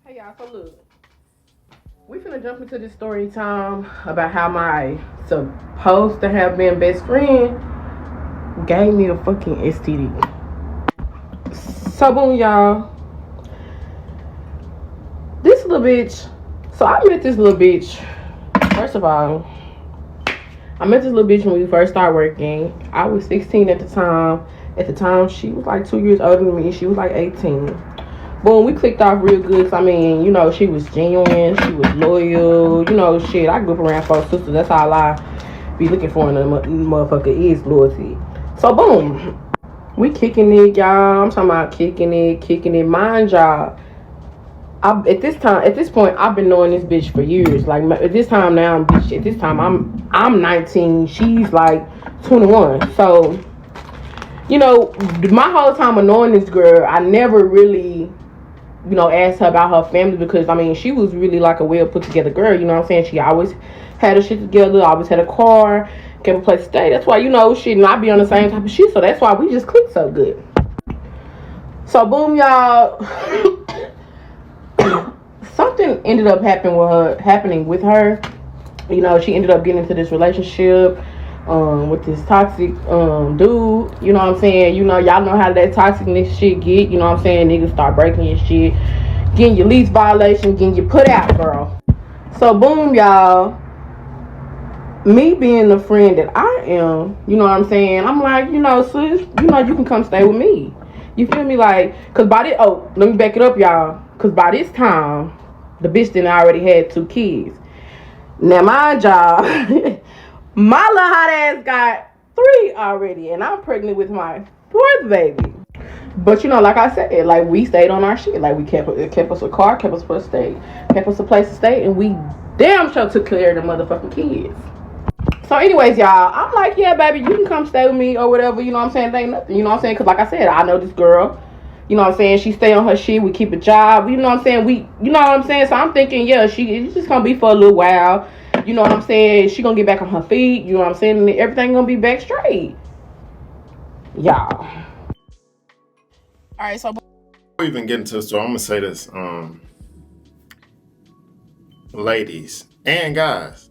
Hey y'all, so look, we finna jump into this story time about how my supposed to have been best friend gave me a fucking STD. So boom, y'all. This little bitch. So I met this little bitch. First of all, I met this little bitch when we first started working. I was 16 at the time. At the time, she was like 2 years older than me. She was like 18. Boom, we clicked off real good. I mean, you know, she was genuine. She was loyal. You know, shit, I grew up around four sisters. That's all I be looking for in a motherfucker is loyalty. So, boom. We kicking it, y'all. I'm talking about kicking it. Mind y'all. At this point, I've been knowing this bitch for years. Like at this time now, bitch. At this time, I'm 19. She's like 21. So, you know, my whole time of knowing this girl, I never really, you know, asked her about her family because I mean, she was really like a well put together girl. You know what I'm saying? She always had her shit together. Always had a car, kept a place to stay. That's why, you know, she and I be on the same type of shit. So that's why we just click so good. So boom, y'all. Something ended up happening with her. You know, she ended up getting into this relationship with this toxic dude. You know what I'm saying? You know, y'all know how that toxicness shit get. You know what I'm saying? Niggas start breaking your shit, getting your lease violation, getting you put out, girl. So boom, y'all. Me being the friend that I am, you know what I'm saying? I'm like, you know, sis, you know, you can come stay with me. You feel me? Like, cause by this, oh, let me back it up, y'all. Cause by this time, the bitch done already had 2 kids. Now my job, my little hot ass got 3 already, and I'm pregnant with my 4th baby. But you know, like I said, like we stayed on our shit. Like we kept us a car, kept us for a stay, kept us a place to stay, and we damn sure took care of the motherfucking kids. So anyways, y'all, I'm like, yeah, baby, you can come stay with me or whatever, you know what I'm saying? There ain't nothing, you know what I'm saying? Because like I said, I know this girl, you know what I'm saying? She stay on her shit, we keep a job, you know what I'm saying? You know what I'm saying? So I'm thinking, yeah, it's just going to be for a little while, you know what I'm saying? She going to get back on her feet, you know what I'm saying? And everything going to be back straight. Y'all. Alright, so before we even get into the story, I'm going to say this, ladies and guys.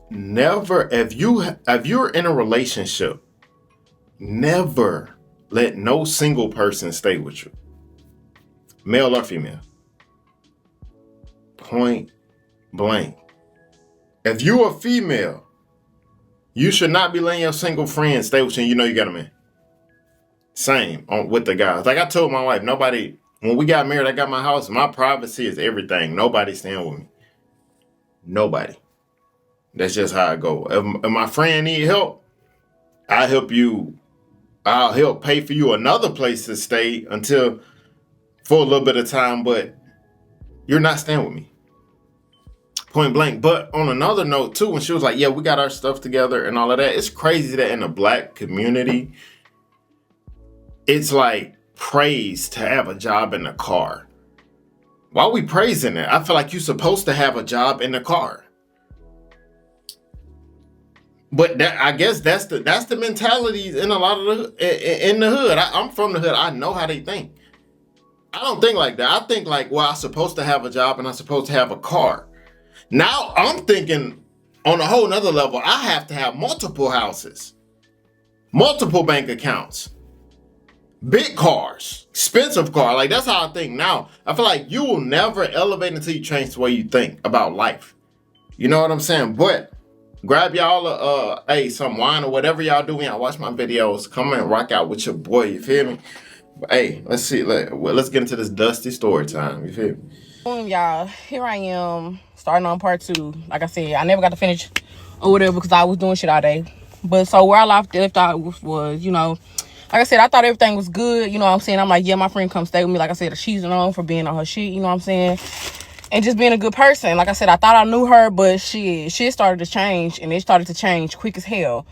Never, if you're in a relationship, never let no single person stay with you, male or female. Point blank. If you're a female, you should not be letting your single friend stay with you. You know you got a man. Same with the guys. Like I told my wife, nobody. When we got married, I got my house. My privacy is everything. Nobody staying with me. Nobody. That's just how I go. If my friend need help, I'll help you. I'll help pay for you another place to stay for a little bit of time, but you're not staying with me. Point blank. But on another note too, when she was like, yeah, we got our stuff together and all of that, it's crazy that in the black community, it's like praised to have a job in the car. Why are we praising it? I feel like you're supposed to have a job in the car. But I guess that's the mentalities in a lot of in the hood. I'm from the hood. I know how they think. I don't think like that. I think like, well, I'm supposed to have a job and I'm supposed to have a car. Now I'm thinking on a whole nother level. I have to have multiple houses, multiple bank accounts, big cars, expensive car. Like that's how I think now. I feel like you will never elevate until you change the way you think about life. You know what I'm saying? But grab y'all some wine or whatever y'all do when y'all watch my videos. Come and rock out with your boy, you feel me? But, hey, let's see. Let's get into this dusty story time, you feel me? Boom, y'all. Here I am, starting on part 2. Like I said, I never got to finish or whatever because I was doing shit all day. But so where I left off was, you know, like I said, I thought everything was good. You know what I'm saying? I'm like, yeah, my friend come stay with me. Like I said, she's known for being on her shit. You know what I'm saying? And just being a good person. Like I said, I thought I knew her, but shit started to change, and it started to change quick as hell.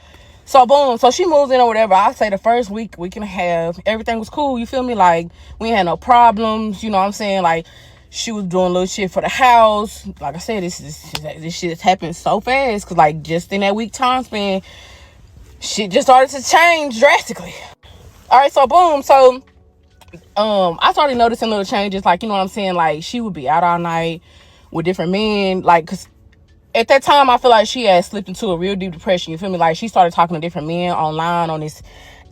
So boom, so she moves in or whatever. I say the first week and a half, everything was cool. You feel me? Like we ain't had no problems. You know what I'm saying? Like she was doing little shit for the house. Like I said, this shit has happened so fast because like just in that week time span, shit just started to change drastically. All right, so boom, so I started noticing little changes, like, you know what I'm saying, like she would be out all night with different men, like, cause at that time I feel like she had slipped into a real deep depression, you feel me? Like she started talking to different men online on this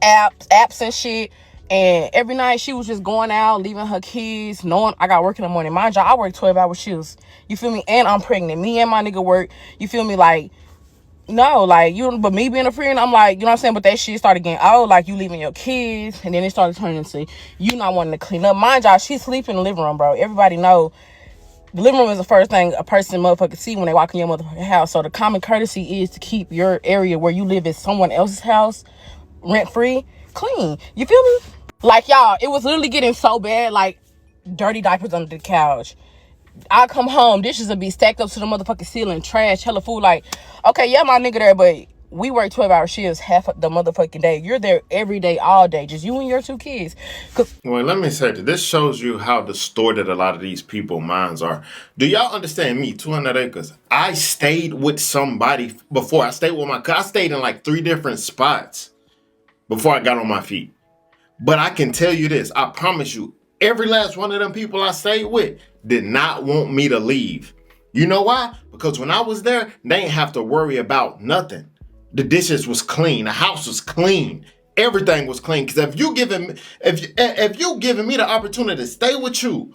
apps and shit. And every night she was just going out, leaving her kids, knowing I got work in the morning. Mind you, I work 12-hour shifts, you feel me? And I'm pregnant. Me and my nigga work, you feel me? Like, no, like, you, but me being a friend, I'm like, you know what I'm saying? But that shit started getting old, like you leaving your kids, and then it started turning into you not wanting to clean up. Mind y'all, she sleep in the living room, bro. Everybody know the living room is the first thing a person motherfucker see when they walk in your motherfucking house. So the common courtesy is to keep your area where you live at someone else's house, rent free, clean. You feel me? Like, y'all, it was literally getting so bad, like dirty diapers under the couch. I come home, dishes will be stacked up to the motherfucking ceiling, trash, hella food. Like, okay, yeah, my nigga there, but we work 12-hour shifts half of the motherfucking day. You're there every day, all day, just you and your 2 kids. Well, let me say that this shows you how distorted a lot of these people minds are. Do y'all understand me? 200 acres. I stayed with somebody before. I stayed in like 3 different spots before I got on my feet. But I can tell you this. I promise you, every last one of them people I stayed with did not want me to leave. You know why? Because when I was there, they didn't have to worry about nothing. The dishes was clean. The house was clean. Everything was clean. Because if you giving me the opportunity to stay with you,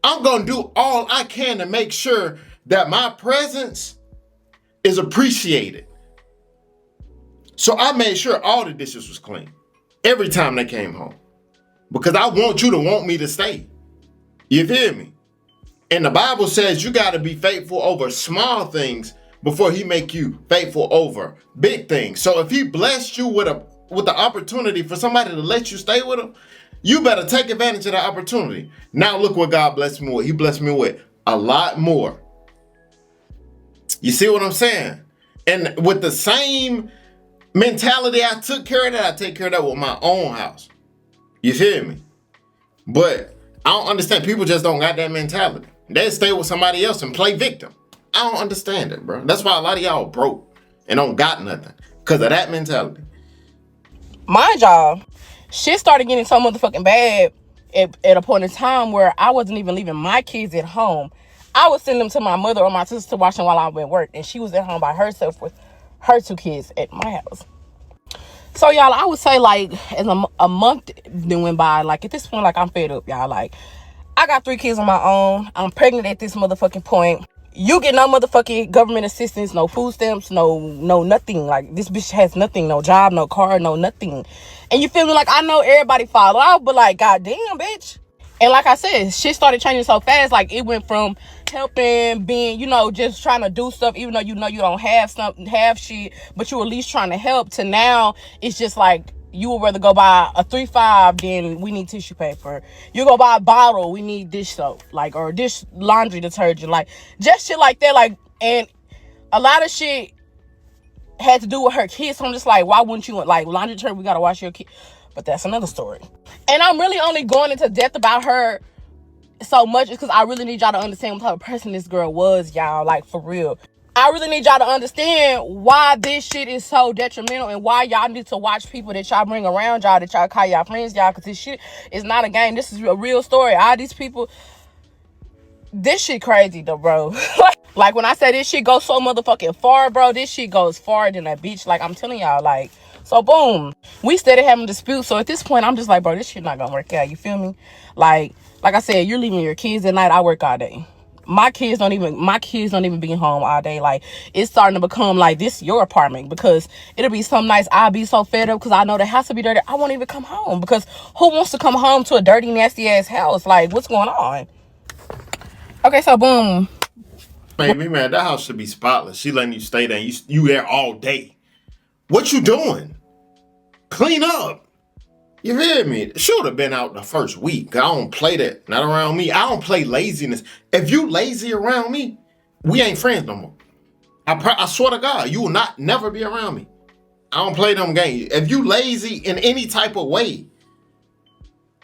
I'm gonna do all I can to make sure that my presence is appreciated. So I made sure all the dishes was clean every time they came home. Because I want you to want me to stay. You feel me? And the Bible says you got to be faithful over small things before he make you faithful over big things. So if he blessed you with the opportunity for somebody to let you stay with him, you better take advantage of that opportunity. Now look what God blessed me with. He blessed me with a lot more. You see what I'm saying? And with the same mentality I took care of that, I take care of that with my own house. You feel me? But I don't understand. People just don't got that mentality. They stay with somebody else and play victim. I don't understand it, bro. That's why a lot of y'all broke and don't got nothing. Because of that mentality. Mind y'all, shit started getting so motherfucking bad at a point in time where I wasn't even leaving my kids at home. I would send them to my mother or my sister to watch them while I went to work. And she was at home by herself with her 2 kids at my house. So, y'all, I would say, like, as a month then went by, like, at this point, like, I'm fed up, y'all. Like, I got 3 kids on my own. I'm pregnant at this motherfucking point. You get no motherfucking government assistance, no food stamps, no nothing. Like, this bitch has nothing, no job, no car, no nothing. And you feel me? Like, I know everybody follow out, but, like, goddamn, bitch. And like I said, shit started changing so fast. Like, it went from helping, being, you know, just trying to do stuff, even though you know you don't have shit, but you at least trying to help, to now it's just like, you would rather go buy a 3-5 than we need tissue paper. You go buy a bottle, we need dish soap, like, or dish laundry detergent, like, just shit like that. Like, and a lot of shit had to do with her kids. So I'm just like, why wouldn't you, like, laundry detergent, we gotta wash your kids. But that's another story. And I'm really only going into depth about her so much because I really need y'all to understand what type of person this girl was, y'all. Like, for real. I really need y'all to understand why this shit is so detrimental and why y'all need to watch people that y'all bring around y'all, that y'all call y'all friends, y'all, because this shit is not a game. This is a real story. All these people, this shit crazy though, bro. Like, when I say this shit goes so motherfucking far, bro, this shit goes farther than a beach. Like, I'm telling y'all, like, so boom, we started having disputes. So at this point, I'm just like, bro, this shit not gonna work out. You feel me? Like I said, you're leaving your kids at night. I work all day. My kids don't even be home all day. Like, it's starting to become like, this your apartment, because it'll be some nights I'll be so fed up because I know the house will be dirty. I won't even come home, because who wants to come home to a dirty, nasty ass house? Like, what's going on? Okay, so boom. Man, that house should be spotless. She letting you stay there. You there all day. What you doing? Clean up. You hear me? Should have been out the first week. I don't play that. Not around me. I don't play laziness. If you lazy around me, we ain't friends no more. I swear to God, you will never be around me. I don't play them games. If you lazy in any type of way,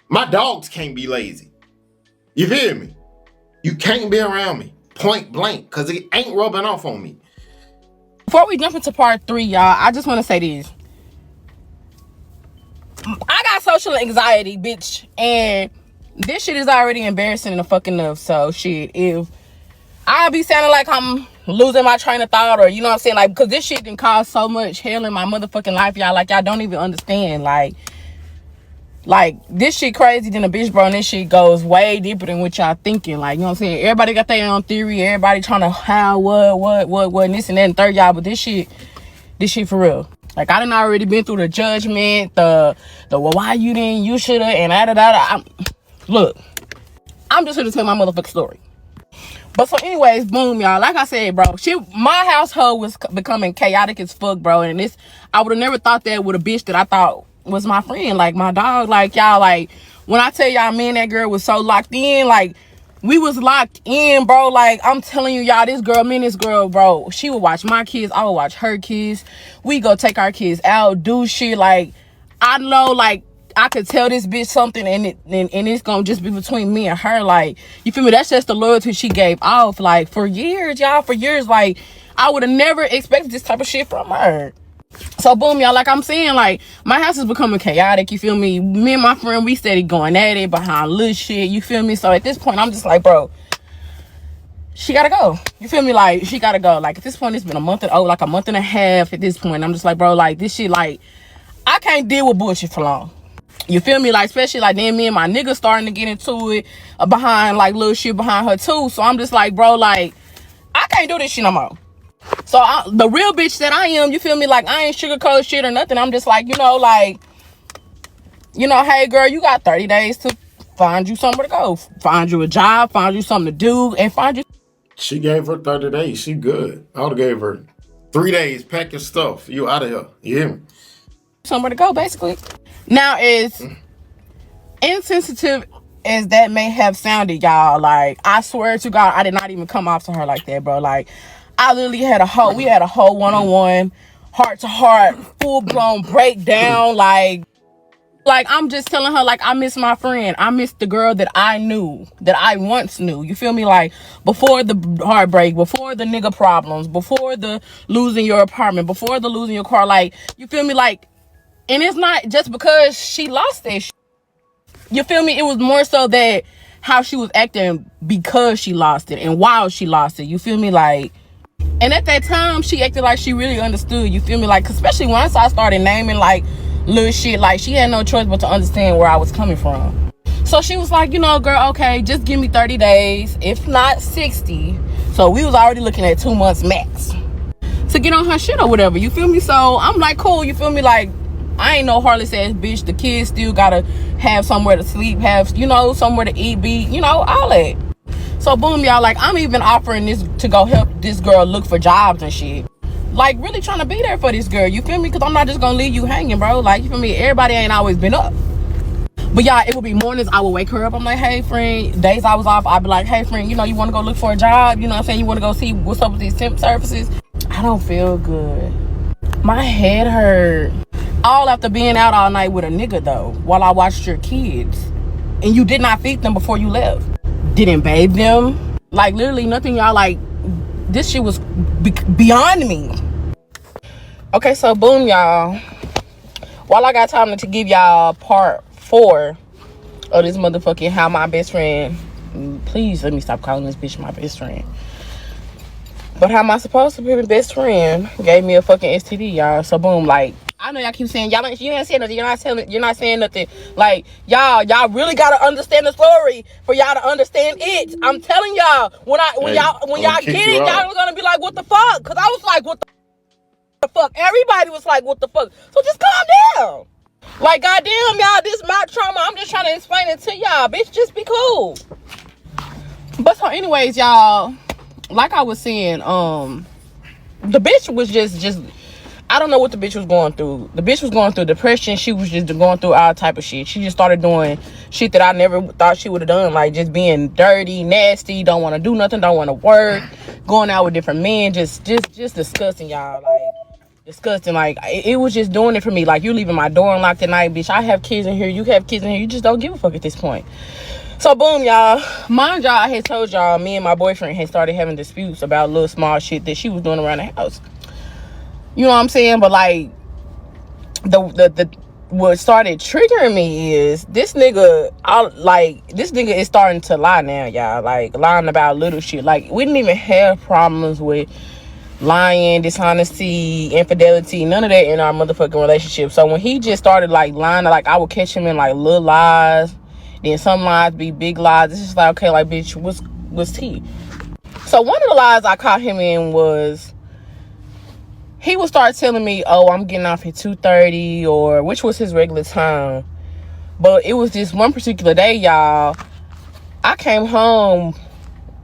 my dogs can't be lazy. You hear me? You can't be around me. Point blank. Because it ain't rubbing off on me. Before we jump into part 3, y'all, I just want to say this. I got social anxiety, bitch, and this shit is already embarrassing enough fucking enough. So shit, if I be sounding like I'm losing my train of thought, or you know what I'm saying, like, because this shit can cause so much hell in my motherfucking life, y'all. Like, y'all don't even understand. Like this shit crazy than a bitch, bro. And this shit goes way deeper than what y'all thinking. Like, you know what I'm saying? Everybody got their own theory. Everybody trying to how, what, and this and that and third, y'all. But this shit for real. Like, I done already been through the judgment, the well, why you didn't, you shoulda, and da. Look, I'm just here to tell my motherfucking story. But so anyways, boom, y'all. Like I said, bro, my household was becoming chaotic as fuck, bro. And this, I would have never thought that with a bitch that I thought was my friend, like my dog. Like, y'all, like, when I tell y'all, me and that girl was so locked in, like, we was locked in, bro. Like, I'm telling you, y'all, me and this girl, bro, she would watch my kids, I would watch her kids. We go take our kids out, do shit. Like, I know, like, I could tell this bitch something, and it's gonna just be between me and her. Like, you feel me? That's just the loyalty she gave off. Like, for years, y'all, like, I would have never expected this type of shit from her. So boom, y'all, like I'm saying, like, my house is becoming chaotic, you feel me? Me and my friend, we steady going at it behind little shit, you feel me? So at this point, I'm just like, bro, she gotta go. You feel me? Like, she gotta go. Like, at this point, it's been a month and a half at this point. I'm just like, bro, like, this shit, like, I can't deal with bullshit for long. You feel me? Like, especially, like, then me and my nigga starting to get into it behind, like, little shit behind her, too. So I'm just like, bro, like, I can't do this shit no more. So, the real bitch that I am, you feel me? Like, I ain't sugarcoat shit or nothing. I'm just like, you know, like, you know, hey, girl, you got 30 days to find you somewhere to go. Find you a job, find you something to do, and find you... She gave her 30 days. She good. I would have gave her 3 days. Pack your stuff. You out of here. You hear me? Somewhere to go, basically. Now, as insensitive as that may have sounded, y'all, like, I swear to God, I did not even come off to her like that, bro. Like, I literally had we had a whole one-on-one, heart-to-heart, full-blown breakdown. Like, I'm just telling her, like, I miss my friend. I miss the girl that I knew, that I once knew. You feel me? Like, before the heartbreak, before the nigga problems, before the losing your apartment, before the losing your car. Like, you feel me? Like, and it's not just because she lost that shit. You feel me? It was more so that how she was acting because she lost it and while she lost it. You feel me? Like, and at that time, she acted like she really understood. You feel me? Like, especially once I started naming, like, little shit, like, she had no choice but to understand where I was coming from. So she was like, you know, girl, okay, just give me 30 days, if not 60. So we was already looking at 2 months max to get on her shit or whatever. You feel me? So I'm like, cool. You feel me? Like, I ain't no heartless ass bitch. The kids still gotta have somewhere to sleep, have, you know, somewhere to eat, be, you know, all that. So boom, y'all, like, I'm even offering this to go help this girl look for jobs and shit. Like, really trying to be there for this girl, you feel me? Because I'm not just gonna leave you hanging, bro. Like, you feel me? Everybody ain't always been up. But y'all, it would be mornings, I would wake her up. I'm like, hey, friend. Days I was off, I'd be like, hey, friend, you know, you want to go look for a job? You know what I'm saying? You want to go see what's up with these temp services? I don't feel good. My head hurt. All after being out all night with a nigga, though, while I watched your kids. And you did not feed them before you left. Didn't bathe them. Like, literally nothing, y'all. Like, this shit was beyond me. Okay, so boom, y'all. While I got time to give y'all part 4 of this motherfucking how my best friend... Please let me stop calling this bitch my best friend. But how am I supposed to be my best friend gave me a fucking STD, y'all. So boom, like, I know y'all keep saying you ain't saying nothing. You're not saying nothing. Like, y'all really gotta understand the story for y'all to understand it. I'm telling y'all, when y'all get it, y'all are gonna be like, what the fuck? Cause I was like, what the fuck? Everybody was like, what the fuck? So just calm down. Like, goddamn, y'all, this is my trauma. I'm just trying to explain it to y'all, bitch. Just be cool. But so anyways, y'all, like I was saying, the bitch was just I don't know what the bitch was going through. The bitch was going through depression. She was just going through all type of shit. She just started doing shit that I never thought she would have done. Like, just being dirty, nasty, don't want to do nothing, don't want to work, going out with different men, just disgusting, y'all. Like, disgusting. Like, it was just doing it for me. Like, you leaving my door unlocked at night, bitch. I have kids in here, you have kids in here, you just don't give a fuck at this point. So boom, y'all, mind y'all, I had told y'all me and my boyfriend had started having disputes about little small shit that she was doing around the house. You know what I'm saying? But like, the what started triggering me is this nigga. This nigga is starting to lie now, y'all. Like, lying about little shit. Like, we didn't even have problems with lying, dishonesty, infidelity, none of that in our motherfucking relationship. So when he just started like lying, like I would catch him in like little lies, then some lies be big lies. It's just like, okay, like, bitch, what's tea? So one of the lies I caught him in was he would start telling me, oh, I'm getting off at 2:30, or which was his regular time. But it was this one particular day, y'all. I came home,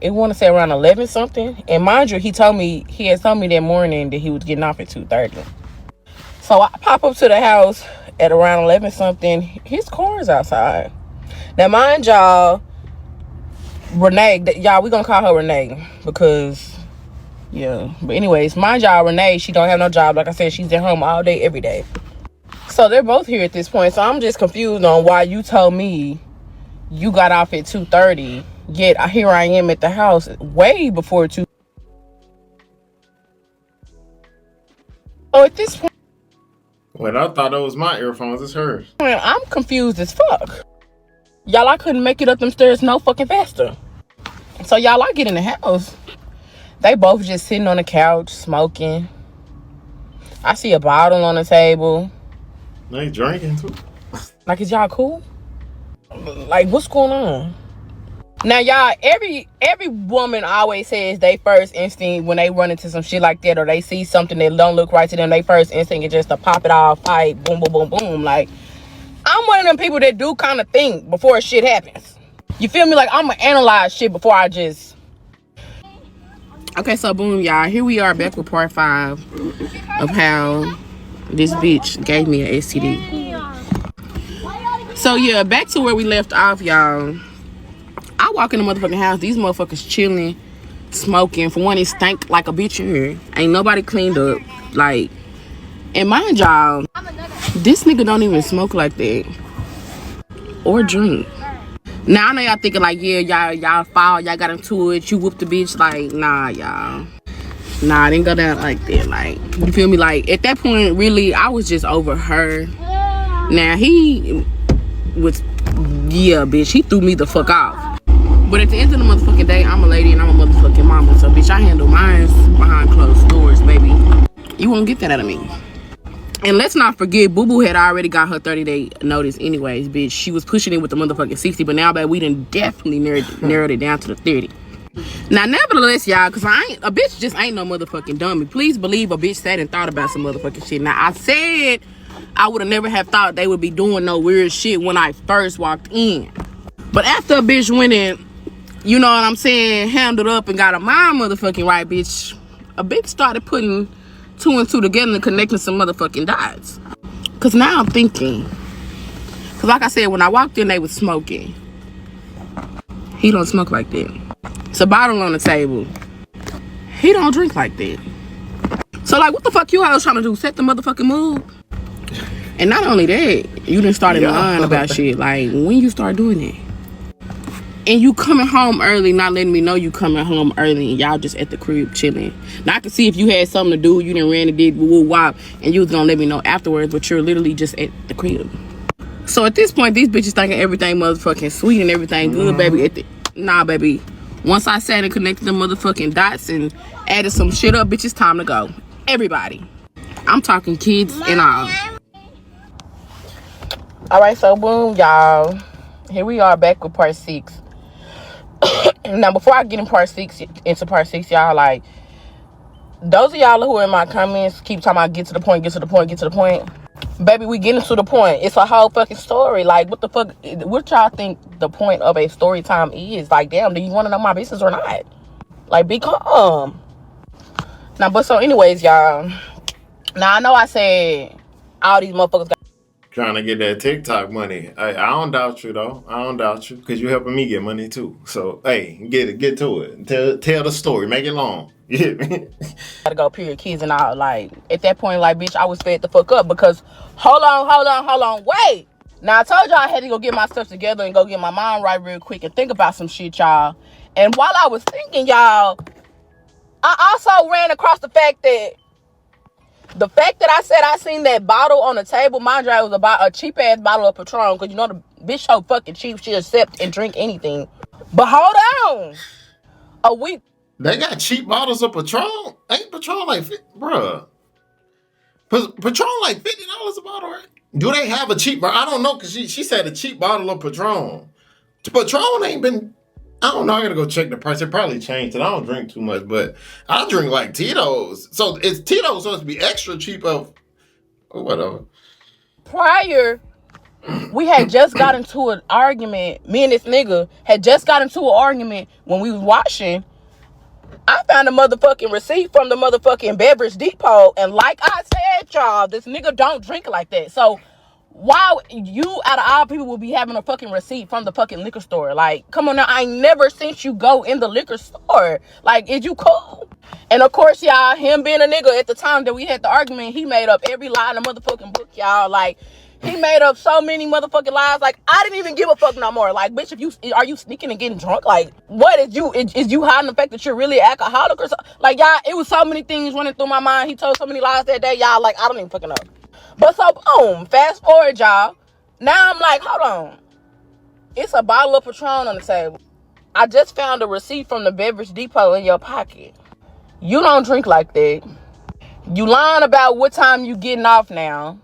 it want to say around 11 something, and mind you, he had told me that morning that he was getting off at 2:30. So I pop up to the house at around 11 something. His car is outside. Now mind y'all, Renee, y'all, we gonna call her Renee because yeah, but anyways, mind y'all, Renee, she don't have no job. Like I said, she's at home all day every day. So they're both here at this point. So I'm just confused on why you told me you got off at 2:30, yet here I am at the house way before 2. So at this point, Well, I thought it was my earphones. It's hers. I'm confused as fuck. Y'all, I couldn't make it up them stairs no fucking faster. So y'all, I get in the house. They both just sitting on the couch smoking. I see a bottle on the table. They drinking too. Like, is y'all cool? Like, what's going on? Now, y'all, every woman always says they first instinct when they run into some shit like that, or they see something that don't look right to them, they first instinct is just to pop it off, fight, boom, boom, boom, boom. Like, I'm one of them people that do kind of think before shit happens. You feel me? Like, I'm gonna analyze shit before I just... Okay, so boom, y'all. Here we are back with part 5 of how this bitch gave me an STD. So, yeah, back to where we left off, y'all. I walk in the motherfucking house. These motherfuckers chilling, smoking. For one, it stank like a bitch in here. Ain't nobody cleaned up. Like, and mind y'all, this nigga don't even smoke like that. Or drink. Now, I know y'all thinking like, yeah, y'all foul. Y'all got into it. You whooped the bitch. Like, nah, y'all. Nah, it didn't go down like that. Like, you feel me? Like, at that point, really, I was just over her. Now, he was, yeah, bitch, he threw me the fuck off. But at the end of the motherfucking day, I'm a lady and I'm a motherfucking mama. So, bitch, I handle mine behind closed doors, baby. You won't get that out of me. And let's not forget, Boo Boo had already got her 30-day notice anyways, bitch. She was pushing it with the motherfucking 60, but now, baby, we done definitely narrowed it down to the 30. Now, nevertheless, y'all, because a bitch just ain't no motherfucking dummy. Please believe a bitch sat and thought about some motherfucking shit. Now, I said I would have never have thought they would be doing no weird shit when I first walked in. But after a bitch went in, you know what I'm saying, handled up and got a mind motherfucking right, bitch, a bitch started putting 2 and 2 together and connecting some motherfucking dots. Because now I'm thinking, because like I said, when I walked in, they was smoking. He don't smoke like that. It's a bottle on the table. He don't drink like that. So, like, what the fuck you all was trying to do? Set the motherfucking mood? And not only that, you done started lying about shit. Like, when you start doing it? And you coming home early, not letting me know you coming home early, and y'all just at the crib chilling. Now, I can see if you had something to do, you done ran and did woo wop, and you was gonna let me know afterwards, but you're literally just at the crib. So at this point, these bitches thinking everything motherfucking sweet and everything good, baby. Nah, baby. Once I sat and connected the motherfucking dots and added some shit up, bitch, it's time to go. Everybody. I'm talking kids and all. Alright, so boom, y'all. Here we are back with part 6. Now, before I get into part 6, y'all, like, those of y'all who are in my comments keep talking about get to the point. Baby, we getting to the point. It's a whole fucking story. Like, what the fuck? What y'all think the point of a story time is? Like, damn, do you want to know my business or not? Like, be calm. Now, but so anyways, y'all. Now, I know I said all these motherfuckers got Trying to get that TikTok money. I don't doubt you, though. I don't doubt you, because you're helping me get money, too. So, hey, get to it. Tell the story. Make it long. You get me? Gotta go, period, kids and all. Like, at that point, like, bitch, I was fed the fuck up because, hold on, wait. Now, I told y'all I had to go get my stuff together and go get my mind right real quick and think about some shit, y'all. And while I was thinking, y'all, I also ran across the fact that The fact that I said I seen that bottle on the table, mind you, it was about a cheap ass bottle of Patron, because you know the bitch so fucking cheap, she accept and drink anything. But hold on, a week. They got cheap bottles of Patron. Ain't Patron like, bruh? Patron like $50 a bottle, right? Do they have a cheap? I don't know, because she said a cheap bottle of Patron. Patron ain't been. I don't know. I gotta go check the price. It probably changed. And I don't drink too much, but I drink like Tito's. So it's Tito's supposed to be extra cheap of whatever. Prior, we had just got into an argument. Me and this nigga had just got into an argument when we was washing. I found a motherfucking receipt from the motherfucking beverage depot, and like I said, y'all, this nigga don't drink like that. So why you out of all people will be having a fucking receipt from the fucking liquor store? Like, come on now, I ain't never seen you go in the liquor store. Like, is you cool? And of course, y'all, him being a nigga at the time that we had the argument, he made up every lie in the motherfucking book, y'all. Like, he made up so many motherfucking lies. Like, I didn't even give a fuck no more. Like, bitch, if are you sneaking and getting drunk? Like, what is you? Is you hiding the fact that you're really alcoholic or something? Like, y'all, it was so many things running through my mind. He told so many lies that day, y'all. Like, I don't even fucking know. But so, boom, fast forward, y'all. Now I'm like, hold on. It's a bottle of Patron on the table. I just found a receipt from the beverage depot in your pocket. You don't drink like that. You lying about what time you getting off now.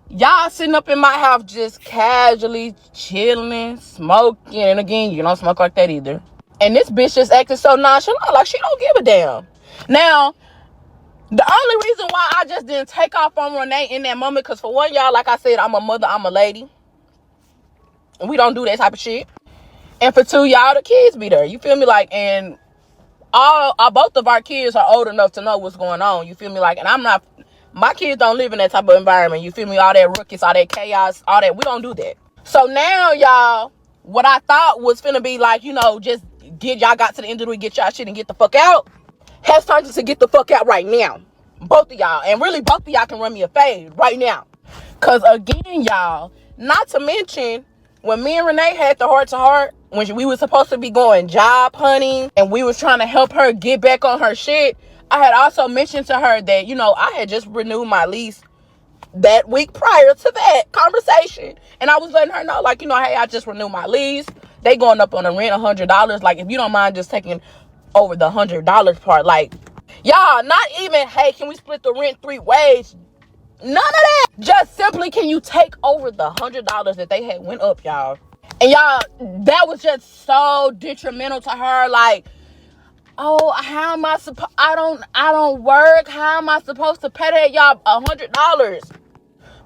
Y'all sitting up in my house just casually chilling, smoking. And again, you don't smoke like that either. And this bitch just acting so nonchalant, like she don't give a damn. Now, the only reason why I just didn't take off on Renee in that moment, because for one, y'all, like I said, I'm a mother, I'm a lady. And we don't do that type of shit. And for two, y'all, the kids be there. You feel me? Like, and both of our kids are old enough to know what's going on. You feel me? Like, and I'm not, my kids don't live in that type of environment. You feel me? All that ruckus, all that chaos, all that. We don't do that. So now, y'all, what I thought was finna be like, you know, just y'all got to the end of the week, get y'all shit and get the fuck out, has turned to get the fuck out right now. Both of y'all. And really, both of y'all can run me a fade right now. Because again, y'all, not to mention, when me and Renee had the heart-to-heart, when we were supposed to be going job hunting and we was trying to help her get back on her shit, I had also mentioned to her that, you know, I had just renewed my lease that week prior to that conversation. And I was letting her know, like, you know, hey, I just renewed my lease. They going up on the rent $100. Like, if you don't mind just taking over the $100 part, like, y'all, not even, hey, can we split the rent 3 ways? None of that. Just simply, can you take over the $100 that they had went up, y'all? And y'all, that was just so detrimental to her. Like, oh, how am I supposed? I don't work. How am I supposed to pay that y'all $100?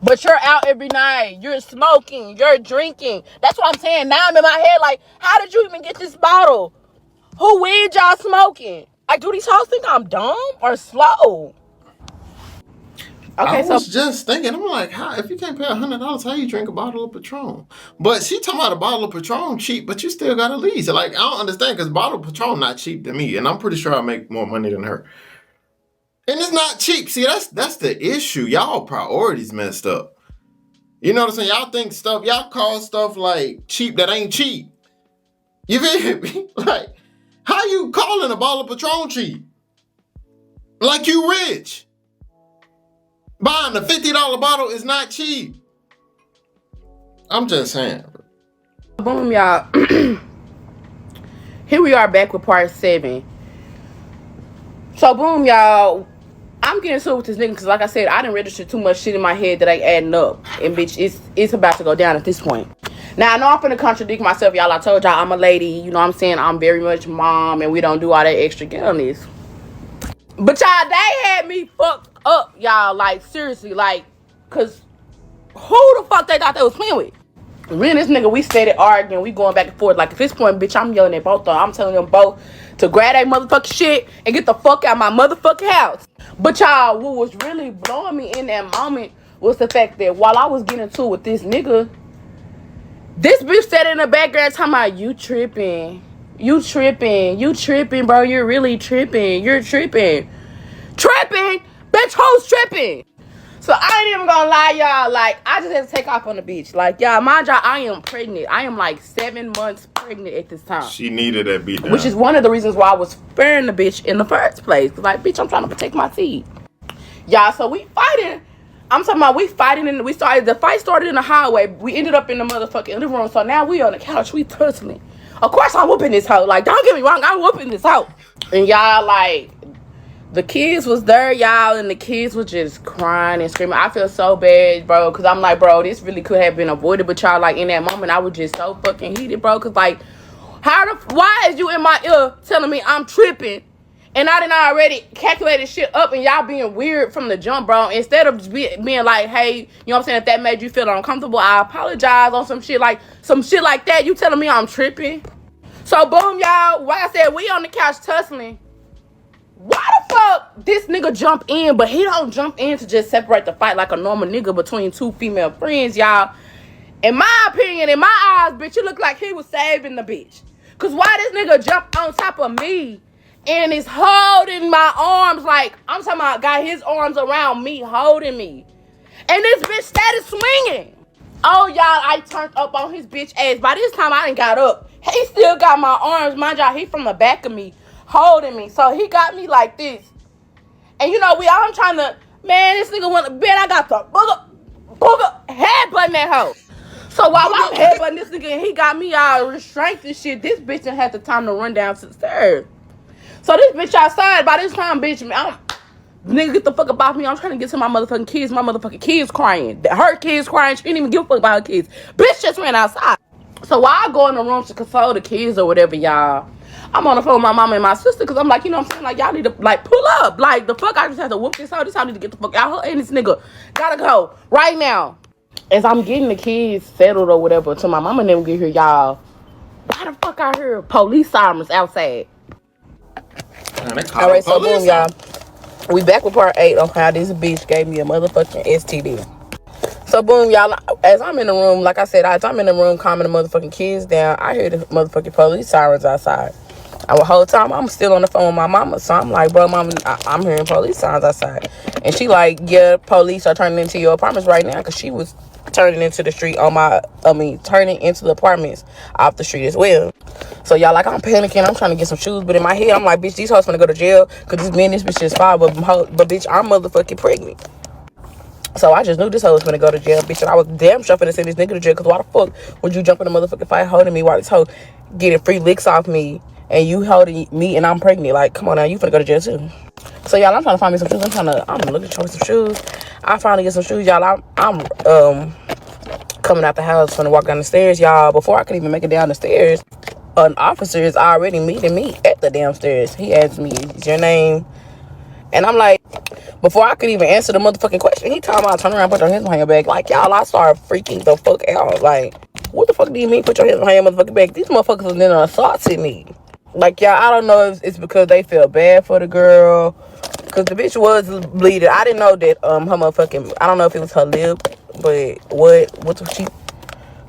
But you're out every night. You're smoking. You're drinking. That's what I'm saying. Now I'm in my head like, how did you even get this bottle? Who weed y'all smoking? Like, do these hoes think I'm dumb or slow? Okay, I was just thinking, I'm like, how, if you can't pay $100, how you drink a bottle of Patron? But she talking about a bottle of Patron cheap, but you still got to lease. Like, I don't understand, because bottle of Patron not cheap to me, and I'm pretty sure I make more money than her. And it's not cheap. See, that's the issue. Y'all priorities messed up. You know what I'm saying? Y'all think stuff, y'all call stuff like cheap that ain't cheap. You feel me? Like, how you calling a bottle of Patron cheap? Like you rich. Buying a $50 bottle is not cheap. I'm just saying. Boom, y'all. Here we are back with part 7. So, boom, y'all. I'm getting into it with this nigga because, like I said, I didn't register too much shit in my head that ain't adding up. And, bitch, it's about to go down at this point. Now, I know I'm finna contradict myself, y'all. I told y'all I'm a lady. You know what I'm saying? I'm very much mom, and we don't do all that extra get on this. But, y'all, they had me fucked up, y'all. Like, seriously. Like, because who the fuck they thought they was playing with? Me and this nigga, we started arguing. We going back and forth. Like, at this point, bitch, I'm yelling at both of them. I'm telling them both to grab that motherfucking shit and get the fuck out of my motherfucking house. But, y'all, what was really blowing me in that moment was the fact that while I was getting into it with this nigga, this bitch sat in the background talking about, you tripping. You tripping. You tripping, bro. You're really tripping. You're tripping. Tripping? Bitch, who's tripping? So I ain't even gonna lie, y'all. Like, I just had to take off on the beach. Like, y'all, mind y'all, I am pregnant. I am like 7 months pregnant at this time. She needed that beat down. Which is one of the reasons why I was sparing the bitch in the first place. Like, bitch, I'm trying to protect my seed. Y'all, so we fighting. I'm talking about we fighting, and the fight started in the hallway. We ended up in the motherfucking living room. So now we on the couch, we tussling. Of course I'm whooping this hoe. Like, don't get me wrong, I'm whooping this hoe. And y'all, like, the kids was there, y'all, and the kids was just crying and screaming. I feel so bad, bro, because I'm like, bro, this really could have been avoided. But y'all, like, in that moment, I was just so fucking heated, bro, because, like, why is you in my ear telling me I'm tripping, and I done already calculated shit up, and y'all being weird from the jump, bro, instead of just being like, hey, you know what I'm saying, if that made you feel uncomfortable, I apologize on some shit like that. You telling me I'm tripping? So, boom, y'all, like I said, we on the couch tussling. Why the fuck this nigga jump in, but he don't jump in to just separate the fight like a normal nigga between two female friends, y'all? In my opinion, in my eyes, bitch, it looked like he was saving the bitch. Cause why this nigga jump on top of me and is holding my arms, like, I'm talking about got his arms around me, holding me. And this bitch started swinging. Oh, y'all, I turned up on his bitch ass. By this time, I done got up. He still got my arms. Mind y'all, he from the back of me, holding me. So he got me like this. And you know, I'm trying to, man, this nigga went to bed. I got the booger, headbutting that hoe. So while I'm headbutting this nigga and he got me all restrained and shit, this bitch done had the time to run down to the stairs. So this bitch outside, by this time, bitch, nigga, get the fuck up off me. I'm trying to get to my motherfucking kids. My motherfucking kids crying. Her kids crying. She didn't even give a fuck about her kids. Bitch just ran outside. So while I go in the room to console the kids or whatever, y'all, I'm on the phone with my mama and my sister because I'm like, you know what I'm saying? Like, y'all need to, like, pull up. Like, the fuck, I just have to whoop this hoe. This hoe need to get the fuck out. Her and this nigga gotta go right now. As I'm getting the kids settled or whatever, till my mama and them get here, y'all, why the fuck I hear police sirens outside? Alright, so boom, y'all. We back with part 8 on how this bitch gave me a motherfucking STD. So boom, y'all, as I'm in the room, like I said, as I'm in the room calming the motherfucking kids down, I hear the motherfucking police sirens outside. And the whole time, I'm still on the phone with my mama. So I'm like, bro, mama, I'm hearing police sirens outside. And she like, yeah, police are turning into your apartments right now. Because she was turning into the street turning into the apartments off the street as well. So y'all, like, I'm panicking. I'm trying to get some shoes. But in my head, I'm like, bitch, these hoes finna go to jail. Because this man, this bitch is fine. But bitch, I'm motherfucking pregnant. So I just knew this hoe was gonna go to jail, bitch. And I was damn sure finna send this nigga to jail. Because why the fuck would you jump in a motherfucking fight holding me while this hoe getting free licks off me and you holding me and I'm pregnant? Like, come on now, you finna go to jail too. So y'all, I'm trying to find me some shoes. I'm looking for some shoes. I finally get some shoes, y'all. I'm coming out the house, finna walk down the stairs, y'all. Before I could even make it down the stairs, an officer is already meeting me at the damn stairs. He asked me, is your name? And I'm like, before I could even answer the motherfucking question, he told me, turn around, put your hands behind your back. Like, y'all, I started freaking the fuck out. Like, what the fuck do you mean, put your hands behind your motherfucking back? These motherfuckers was then assaulting me. Like, y'all, I don't know if it's because they feel bad for the girl. Because the bitch was bleeding. I didn't know that her motherfucking, I don't know if it was her lip, but what she,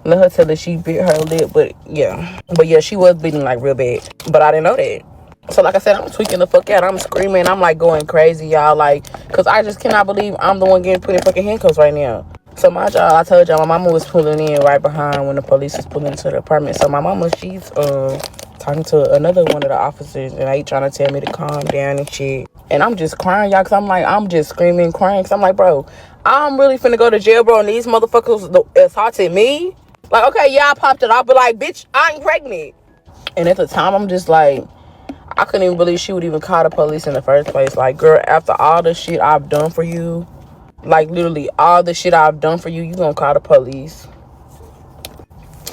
let her tell her she bit her lip, but yeah. But yeah, she was bleeding like real bad. But I didn't know that. So like I said, I'm tweaking the fuck out. I'm screaming. I'm like going crazy, y'all. Like, because I just cannot believe I'm the one getting put in fucking handcuffs right now. So my job, I told y'all, my mama was pulling in right behind when the police was pulling into the apartment. So my mama, she's talking to another one of the officers, and they trying to tell me to calm down and shit. And I'm just crying, y'all, because I'm like, I'm just screaming, crying. Because I'm like, bro, I'm really finna go to jail, bro, and these motherfuckers assaulted me. Like, okay, yeah, I popped it off, but like, bitch, I ain't pregnant. And at the time, I'm just like, I couldn't even believe she would even call the police in the first place. Like, girl, after all the shit I've done for you, like, literally all the shit I've done for you, you gonna call the police.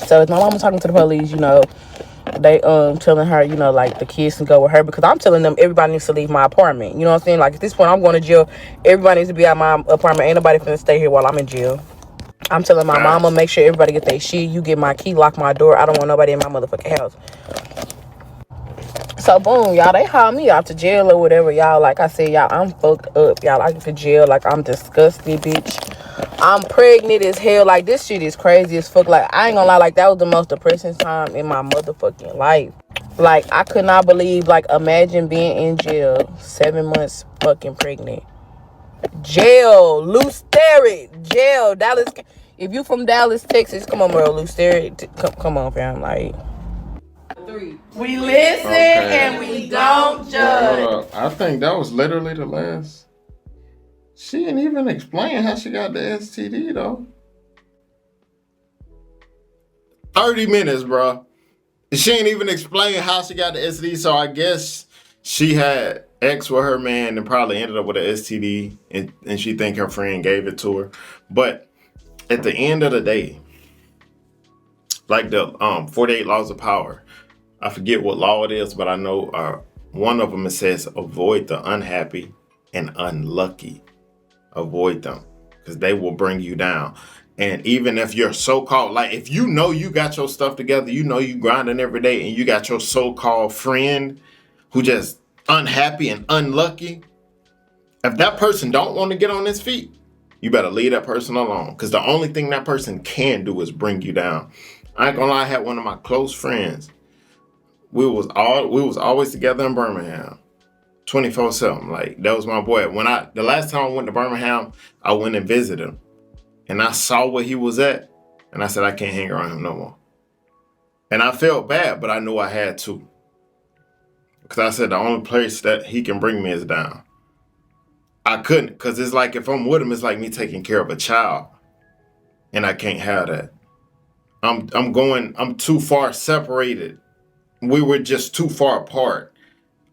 So, as my mama talking to the police, you know, they telling her, you know, like, the kids can go with her. Because I'm telling them everybody needs to leave my apartment. You know what I'm saying? Like, at this point, I'm going to jail. Everybody needs to be out my apartment. Ain't nobody finna stay here while I'm in jail. I'm telling my mama, make sure everybody get their shit. You get my key, lock my door. I don't want nobody in my motherfucking house. So boom, y'all, they hauled me out to jail or whatever, y'all. Like I said, y'all, I'm fucked up, y'all. I get to jail, like, I'm disgusted, bitch. I'm pregnant as hell. Like, this shit is crazy as fuck. Like, I ain't gonna lie, like, that was the most depressing time in my motherfucking life. Like, I could not believe, like, imagine being in jail 7 months fucking pregnant. Jail, loose steroid, jail, Dallas. If you from Dallas, Texas, come on, bro, loose steroid, come on, fam, like. We listen and we don't judge. I think that was literally the last She didn't even explain how she got the STD though. 30 minutes, bro. She ain't even explain how she got the STD, so I guess she had X with her man and probably ended up with an STD, and she think her friend gave it to her. But at the end of the day, like the 48 laws of power, I forget what law it is, but I know one of them, it says avoid the unhappy and unlucky. Avoid them because they will bring you down. And even if you're so-called, like if you know you got your stuff together, you know you grinding every day, and you got your so-called friend who just unhappy and unlucky, if that person don't want to get on his feet, you better leave that person alone, because the only thing that person can do is bring you down. I ain't gonna lie, I had one of my close friends. We was always together in Birmingham, 24/7. Like that was my boy. The last time I went to Birmingham, I went and visited him, and I saw where he was at, and I said I can't hang around him no more. And I felt bad, but I knew I had to, because I said the only place that he can bring me is down. I couldn't, because it's like if I'm with him, it's like me taking care of a child, and I can't have that. I'm too far separated. We were just too far apart.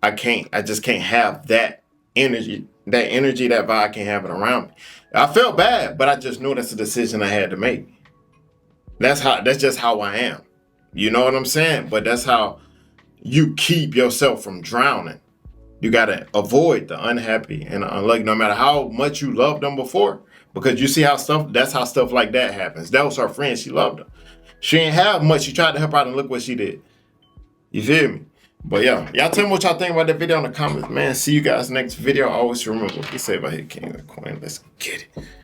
I just can't have that energy, that vibe. I can't have it around me. I felt bad, but I just knew that's a decision I had to make. That's just how I am. You know what I'm saying? But that's how you keep yourself from drowning. You gotta avoid the unhappy and the unlucky, no matter how much you loved them before. Because you see that's how stuff like that happens. That was her friend, she loved her. She ain't have much, she tried to help out, and look what she did. You feel me? But yeah, y'all tell me what y'all think about that video in the comments, man. See you guys next video. Always remember, be safe out here, king and queen. Let's get it.